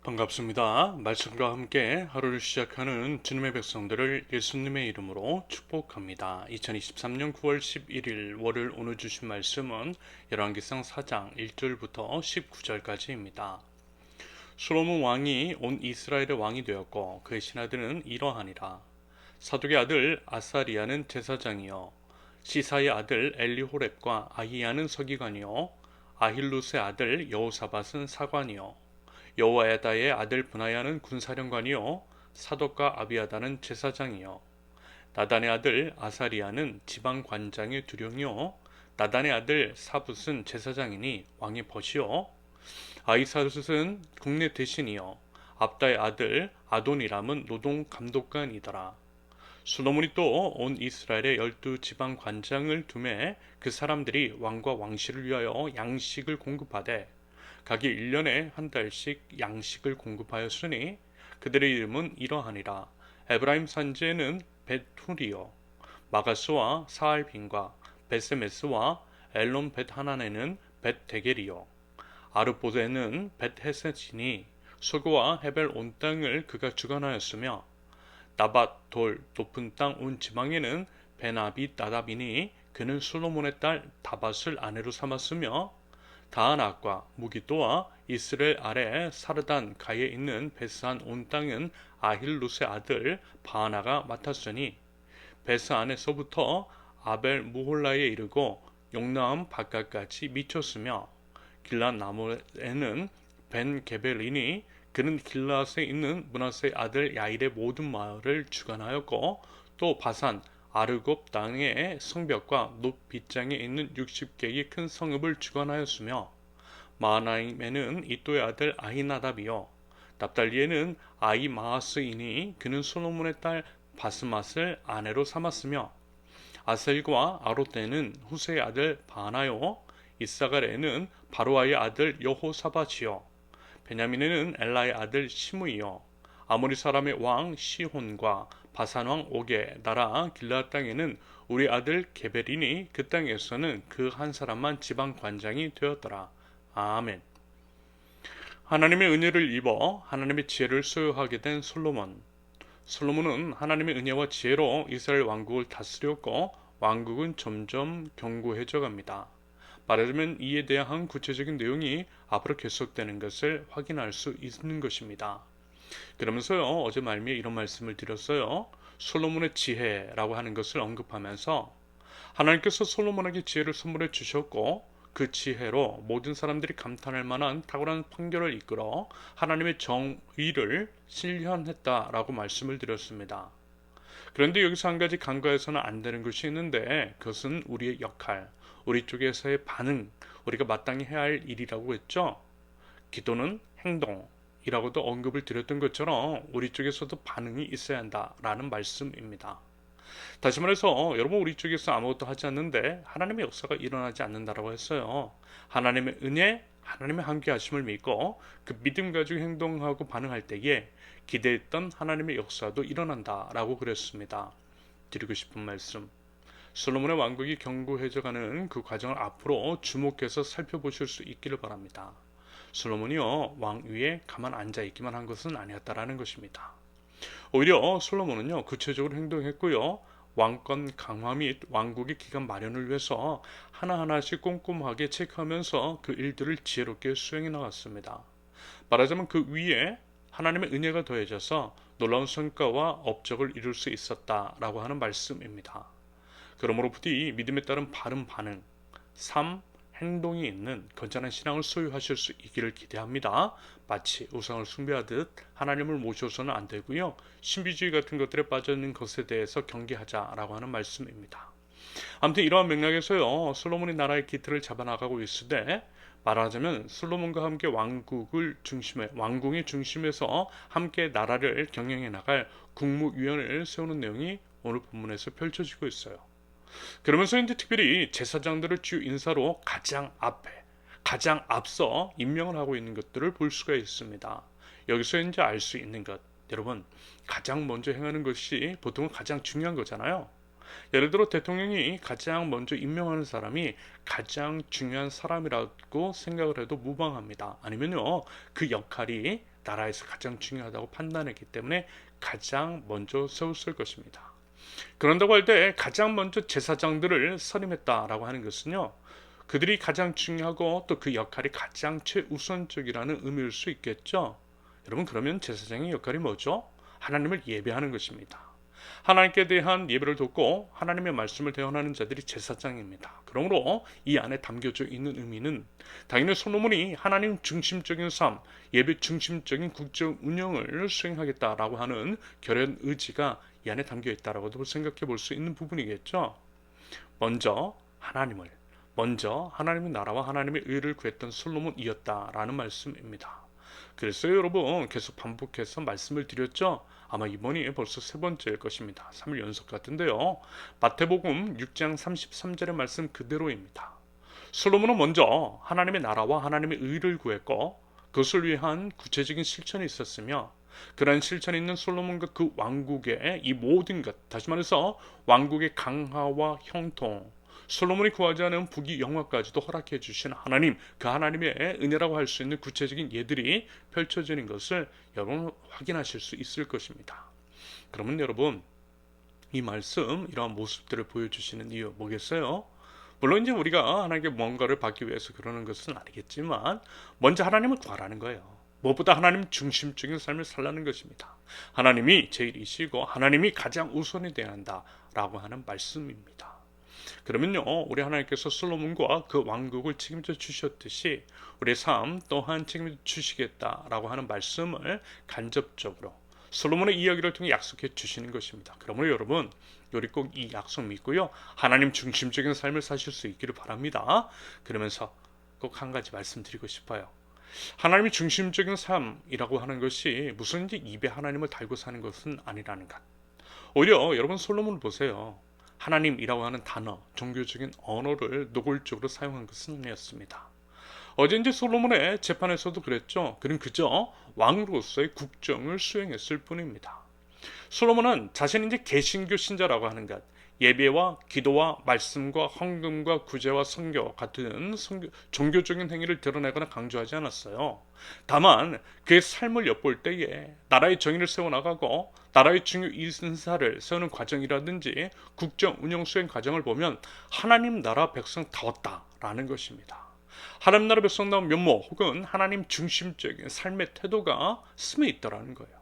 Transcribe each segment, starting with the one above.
반갑습니다. 말씀과 함께 하루를 시작하는 주님의 백성들을 예수님의 이름으로 축복합니다. 2023년 9월 11일 월요일 오늘 주신 말씀은 열왕기상 4장 1절부터 19절까지입니다. 솔로몬 왕이 온 이스라엘의 왕이 되었고 그의 신하들은 이러하니라. 사독의 아들 아사리야는 제사장이요 시사의 아들 엘리호렙과 아히야는 서기관이요 아힐루스의 아들 여호사밧은 사관이요 여호야다의 아들 브나야는 군사령관이요 사독과 아비아다는 제사장이요 나단의 아들 아사리야는 지방관장의 두령이요 나단의 아들 사붓은 제사장이니 왕의 벗이요 아이사붓은 국내 대신이요 압다의 아들 아도니람은 노동 감독관이더라. 솔로몬이 또 온 이스라엘의 12지방관장을 두매 그 사람들이 왕과 왕실을 위하여 양식을 공급하되 각이 1년에 한 달씩 양식을 공급하였으니 그들의 이름은 이러하니라. 에브라임 산지에는 벳후리요 마가스와 사알빈과 벳세메스와 엘론 벳하난에는 벳데겔이요 아르보드에는 벳헤세지니 소그와 헤벨 온 땅을 그가 주관하였으며 나밧 돌 높은 땅 온 지방에는 베나비 나답이니 그는 솔로몬의 딸 다밧을 아내로 삼았으며 다한악과 무기또와 이스라엘 아래 사르단 가에 있는 베스안 온 땅은 아힐루스의 아들 바하나가 맡았으니 베스안에서부터 아벨 무홀라에 이르고 용나암 바깥까지 미쳤으며 길랏 나무에는 벤 게벨이니 그는 길랏에 있는 므낫세의 아들 야일의 모든 마을을 주관하였고 또 바산 아르곱 땅의 성벽과 높 빗장에 있는 60개의 큰 성읍을 주관하였으며 마하나임에는 이또의 아들 아히나답이요 납달리에는 아히마아스이니 그는 솔로몬의 딸 바스맛을 아내로 삼았으며 아셀과 아롯에는 후세의 아들 바나요 이사갈에는 바로아의 아들 여호사밧이요 베냐민에는 엘라의 아들 시므이요 아모리 사람의 왕 시혼과 바산 왕 옥의 나라 길라 땅에는 우리 아들 게벨이니 그 땅에서는 그 한 사람만 지방 관장이 되었더라. 아멘. 하나님의 은혜를 입어 하나님의 지혜를 소유하게 된 솔로몬. 솔로몬은 하나님의 은혜와 지혜로 이스라엘 왕국을 다스렸고 왕국은 점점 견고해져 갑니다. 말하자면 이에 대한 구체적인 내용이 앞으로 계속되는 것을 확인할 수 있는 것입니다. 그러면서요 어제 말미에 이런 말씀을 드렸어요. 솔로몬의 지혜라고 하는 것을 언급하면서 하나님께서 솔로몬에게 지혜를 선물해 주셨고 그 지혜로 모든 사람들이 감탄할 만한 탁월한 판결을 이끌어 하나님의 정의를 실현했다라고 말씀을 드렸습니다. 그런데 여기서 한 가지 간과해서는 안 되는 것이 있는데 그것은 우리의 역할, 우리 쪽에서의 반응, 우리가 마땅히 해야 할 일이라고 했죠. 기도는 행동이라고도 언급을 드렸던 것처럼 우리 쪽에서도 반응이 있어야 한다라는 말씀입니다. 다시 말해서 여러분 우리 쪽에서 아무것도 하지 않는데 하나님의 역사가 일어나지 않는다라고 했어요. 하나님의 은혜, 하나님의 함께하심을 믿고 그 믿음 가지고 행동하고 반응할 때에 기대했던 하나님의 역사도 일어난다라고 그랬습니다. 드리고 싶은 말씀. 솔로몬의 왕국이 견고해져가는 그 과정을 앞으로 주목해서 살펴보실 수 있기를 바랍니다. 솔로몬이요 왕 위에 가만 앉아 있기만 한 것은 아니었다라는 것입니다. 오히려 솔로몬은요 구체적으로 행동했고요 왕권 강화 및 왕국의 기간 마련을 위해서 하나하나씩 꼼꼼하게 체크하면서 그 일들을 지혜롭게 수행해 나갔습니다. 말하자면 그 위에 하나님의 은혜가 더해져서 놀라운 성과와 업적을 이룰 수 있었다라고 하는 말씀입니다. 그러므로 부디 믿음에 따른 바른 반응, 삶, 행동이 있는 건전한 신앙을 소유하실 수 있기를 기대합니다. 마치 우상을 숭배하듯 하나님을 모셔서는 안 되고요. 신비주의 같은 것들에 빠져있는 것에 대해서 경계하자라고 하는 말씀입니다. 아무튼 이러한 맥락에서요. 솔로몬이 나라의 기틀을 잡아나가고 있으되 말하자면 솔로몬과 함께 왕궁의 중심에서 함께 나라를 경영해 나갈 국무위원회를 세우는 내용이 오늘 본문에서 펼쳐지고 있어요. 그러면서 이제 특별히 제사장들을 주 인사로 가장 앞서 임명을 하고 있는 것들을 볼 수가 있습니다. 여기서 이제 알 수 있는 것, 여러분 가장 먼저 행하는 것이 보통은 가장 중요한 거잖아요. 예를 들어 대통령이 가장 먼저 임명하는 사람이 가장 중요한 사람이라고 생각을 해도 무방합니다. 아니면요, 그 역할이 나라에서 가장 중요하다고 판단했기 때문에 가장 먼저 세웠을 것입니다. 그런다고 할 때 가장 먼저 제사장들을 선임했다라고 하는 것은요, 그들이 가장 중요하고 또 그 역할이 가장 최우선적이라는 의미일 수 있겠죠. 여러분, 그러면 제사장의 역할이 뭐죠? 하나님을 예배하는 것입니다. 하나님께 대한 예배를 돕고 하나님의 말씀을 대언하는 자들이 제사장입니다. 그러므로 이 안에 담겨져 있는 의미는 당연히 솔로몬이 하나님 중심적인 삶, 예배 중심적인 국정 운영을 수행하겠다라고 하는 결연 의지가 이 안에 담겨 있다라고도 생각해 볼 수 있는 부분이겠죠. 먼저 하나님을, 먼저 하나님의 나라와 하나님의 의를 구했던 솔로몬이었다라는 말씀입니다. 그래서 여러분 계속 반복해서 말씀을 드렸죠. 아마 이번이 벌써 세 번째일 것입니다. 3일 연속 같은데요. 마태복음 6장 33절의 말씀 그대로입니다. 솔로몬은 먼저 하나님의 나라와 하나님의 의를 구했고 그것을 위한 구체적인 실천이 있었으며 그러한 실천이 있는 솔로몬과 그 왕국의 이 모든 것, 다시 말해서 왕국의 강화와 형통, 솔로몬이 구하지 않은 부귀 영화까지도 허락해 주신 하나님, 그 하나님의 은혜라고 할 수 있는 구체적인 예들이 펼쳐지는 것을 여러분 확인하실 수 있을 것입니다. 그러면 여러분, 이 말씀, 이러한 모습들을 보여주시는 이유 뭐겠어요? 물론 이제 우리가 하나님께 뭔가를 받기 위해서 그러는 것은 아니겠지만 먼저 하나님을 구하라는 거예요. 무엇보다 하나님 중심적인 삶을 살라는 것입니다. 하나님이 제일이시고 하나님이 가장 우선이 되어야 한다라고 하는 말씀입니다. 그러면요, 우리 하나님께서 솔로몬과 그 왕국을 책임져 주셨듯이 우리의 삶 또한 책임져 주시겠다라고 하는 말씀을 간접적으로 솔로몬의 이야기를 통해 약속해 주시는 것입니다. 그러므로 여러분, 우리 꼭 이 약속 믿고요, 하나님 중심적인 삶을 사실 수 있기를 바랍니다. 그러면서 꼭 한 가지 말씀드리고 싶어요. 하나님이 중심적인 삶이라고 하는 것이 무슨 이제 입에 하나님을 달고 사는 것은 아니라는 것. 오히려 여러분 솔로몬을 보세요. 하나님이라고 하는 단어, 종교적인 언어를 노골적으로 사용한 것은 아니었습니다. 어제 이제 솔로몬의 재판에서도 그랬죠. 그는 그저 왕으로서의 국정을 수행했을 뿐입니다. 솔로몬은 자신이 이제 개신교 신자라고 하는 것, 예배와 기도와 말씀과 헌금과 구제와 선교 같은 종교적인 행위를 드러내거나 강조하지 않았어요. 다만 그의 삶을 엿볼 때에 나라의 정의를 세워나가고 나라의 중요 인사를 세우는 과정이라든지 국정 운영 수행 과정을 보면 하나님 나라 백성다웠다라는 것입니다. 하나님 나라 백성다운 면모 혹은 하나님 중심적인 삶의 태도가 스며 있더라는 거예요.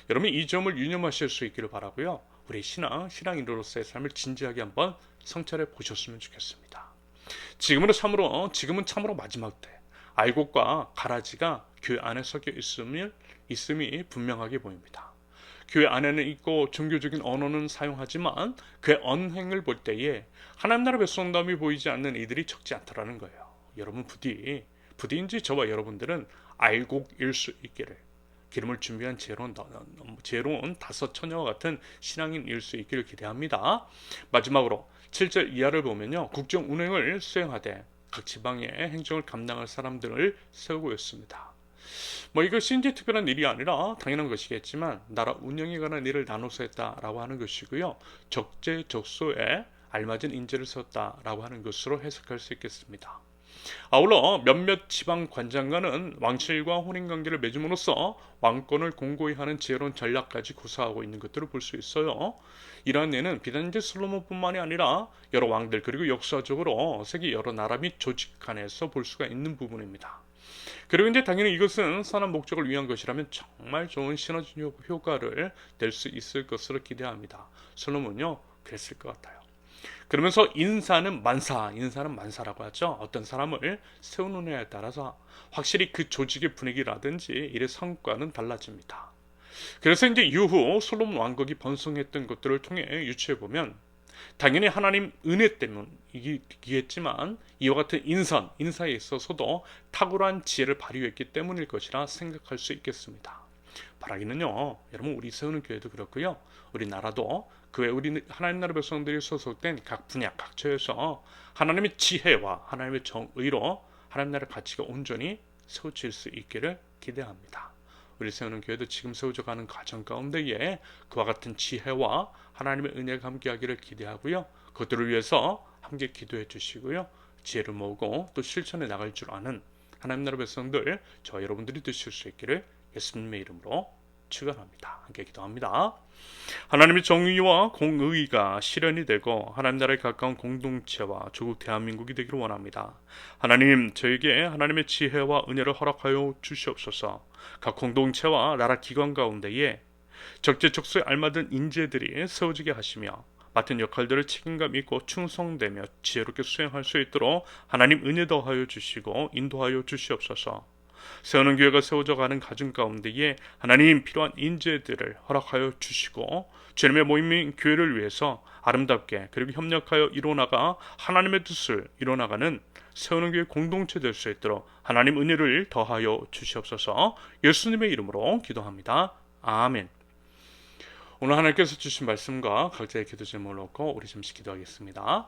여러분 이 점을 유념하실 수 있기를 바라고요. 우리 신앙인으로서의 삶을 진지하게 한번 성찰해 보셨으면 좋겠습니다. 지금은 참으로 마지막 때 알곡과 가라지가 교회 안에 섞여 있음이 분명하게 보입니다. 교회 안에는 있고 종교적인 언어는 사용하지만 그의 언행을 볼 때에 하나님 나라 백성됨이 보이지 않는 이들이 적지 않다라는 거예요. 여러분 부디인지 저와 여러분들은 알곡일 수 있기를, 기름을 준비한 제로온 다섯 처녀와 같은 신앙인일 수 있기를 기대합니다. 마지막으로 7절 이하를 보면요, 국정 운행을 수행하되 각 지방의 행정을 감당할 사람들을 세우고 있습니다. 이것이 이제 특별한 일이 아니라 당연한 것이겠지만 나라 운영에 관한 일을 나눠서 했다라고 하는 것이고요, 적재적소에 알맞은 인재를 세웠다라고 하는 것으로 해석할 수 있겠습니다. 아울러 몇몇 지방 관장과는 왕실과 혼인관계를 맺음으로써 왕권을 공고히 하는 지혜로운 전략까지 구사하고 있는 것들을 볼 수 있어요. 이러한 예는 비단 이제 솔로몬뿐만이 아니라 여러 왕들 그리고 역사적으로 세계 여러 나라 및 조직 간에서 볼 수가 있는 부분입니다. 그리고 이제 당연히 이것은 선한 목적을 위한 것이라면 정말 좋은 시너지 효과를 낼 수 있을 것으로 기대합니다. 솔로몬요 그랬을 것 같아요. 그러면서 인사는 만사라고 하죠. 어떤 사람을 세우느냐에 따라서 확실히 그 조직의 분위기라든지 일의 성과는 달라집니다. 그래서 이제 이후 솔로몬 왕국이 번성했던 것들을 통해 유추해 보면 당연히 하나님 은혜 때문이겠지만 이와 같은 인사에 있어서도 탁월한 지혜를 발휘했기 때문일 것이라 생각할 수 있겠습니다. 바라기는요, 여러분 우리 세우는 교회도 그렇고요, 우리 나라도 그외 우리 하나님 나라 백성들이 소속된 각 분야 각 처에서 하나님의 지혜와 하나님의 정의로 하나님 나라 가치가 온전히 세워질 수 있기를 기대합니다. 우리 세우는 교회도 지금 세워져 가는 과정 가운데에 그와 같은 지혜와 하나님의 은혜가 함께하기를 기대하고요. 그것들을 위해서 함께 기도해 주시고요. 지혜를 모으고 또 실천해 나갈 줄 아는 하나님 나라 백성들 저 여러분들이 되실 수 있기를 예수님의 이름으로 축원합니다. 함께 기도합니다. 하나님의 정의와 공의가 실현이 되고 하나님 나라에 가까운 공동체와 조국 대한민국이 되기를 원합니다. 하나님, 저에게 하나님의 지혜와 은혜를 허락하여 주시옵소서. 각 공동체와 나라 기관 가운데에 적재적소에 알맞은 인재들이 세워지게 하시며 맡은 역할들을 책임감 있고 충성되며 지혜롭게 수행할 수 있도록 하나님 은혜 더하여 주시고 인도하여 주시옵소서. 세우는 교회가 세워져 가는 가정 가운데에 하나님 필요한 인재들을 허락하여 주시고 주님의 모임인 교회를 위해서 아름답게 그리고 협력하여 이루어나가 하나님의 뜻을 이루어나가는 세우는 교회 공동체 될 수 있도록 하나님 은혜를 더하여 주시옵소서. 예수님의 이름으로 기도합니다. 아멘. 오늘 하나님께서 주신 말씀과 각자의 기도 제목을 놓고 우리 잠시 기도하겠습니다.